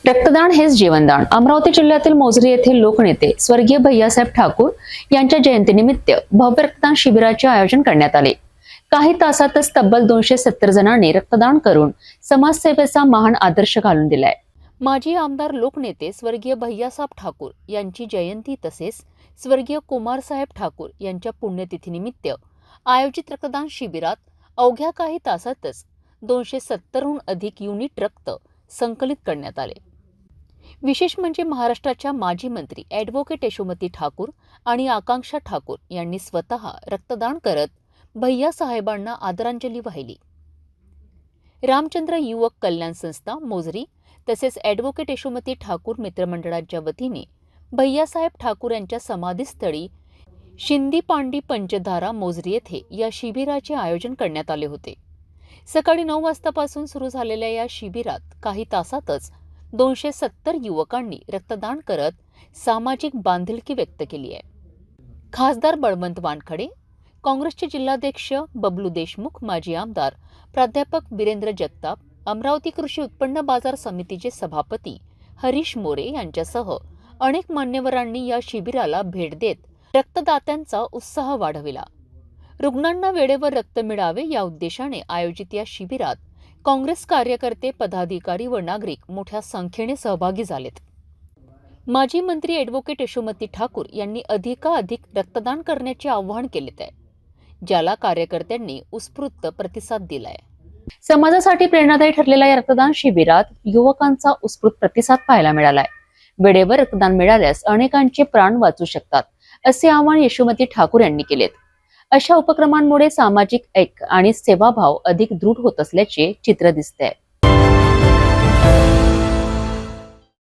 रक्तदान हेच जीवनदान. अमरावती जिल्ह्यातील मोझरी येथील लोकनेते स्वर्गीय भैयासाहेब ठाकूर यांच्या जयंतीनिमित्त भव्य रक्तदान शिबिराचे आयोजन करण्यात आले. काही तासातच तब्बल 270 जणांनी रक्तदान करून समाजसेवेचा महान आदर्श घालून दिलाय. माजी आमदार लोकनेते स्वर्गीय भैयासाहेब ठाकूर यांची जयंती तसेच स्वर्गीय कुमारसाहेब ठाकूर यांच्या पुण्यतिथीनिमित्त आयोजित रक्तदान शिबिरात अवघ्या काही तासातच 270हून अधिक युनिट रक्त संकलित करण्यात आले. विशेष म्हणजे महाराष्ट्राच्या माजी मंत्री ॲडव्होकेट यशोमती ठाकूर आणि आकांक्षा ठाकूर यांनी स्वतः रक्तदान करत भैयासाहेबांना आदरांजली वाहिली. रामचंद्र युवक कल्याण संस्था मोझरी तसेच ॲडव्होकेट यशोमती ठाकूर मित्रमंडळाच्या वतीने भैयासाहेब ठाकूर यांच्या समाधीस्थळी शिंदीपांडी पंचधारा मोझरी येथे या शिबिराचे आयोजन करण्यात आले होते. सकाळी 9 वाजतापासून सुरू झालेल्या या शिबिरात काही तासातच 270 युवकांनी रक्तदान करत सामाजिक बांधिलकी व्यक्त केली आहे. खासदार बळवंत वानखडे, काँग्रेसचे जिल्हाध्यक्ष बबलू देशमुख, माजी आमदार प्राध्यापक वीरेंद्र जगताप, अमरावती कृषी उत्पन्न बाजार समितीचे सभापती हरीश मोरे यांच्यासह अनेक मान्यवरांनी या शिबिराला भेट देत रक्तदात्यांचा उत्साह वाढविला. रुग्णांना वेळेवर रक्त मिळावे या उद्देशाने आयोजित या शिबिरात काँग्रेस कार्यकर्ते, पदाधिकारी व नागरिक मोठ्या संख्येने सहभागी झालेत. माजी मंत्री ॲडव्होकेट यशोमती ठाकूर यांनी अधिकाधिक रक्तदान करण्याचे आवाहन केले आहे, ज्याला कार्यकर्त्यांनी उत्स्फूर्त प्रतिसाद दिलाय. समाजासाठी प्रेरणादायी ठरलेल्या या रक्तदान शिबिरात युवकांचा उत्स्फूर्त प्रतिसाद पाहायला मिळालाय. वेळेवर रक्तदान मिळाल्यास अनेकांचे प्राण वाचू शकतात, असे आवाहन यशोमती ठाकूर यांनी केलेत. अशा उपक्रमांमुळे सामाजिक ऐक्य आणि सेवाभाव अधिक दृढ होत असल्याचे चित्र दिसते.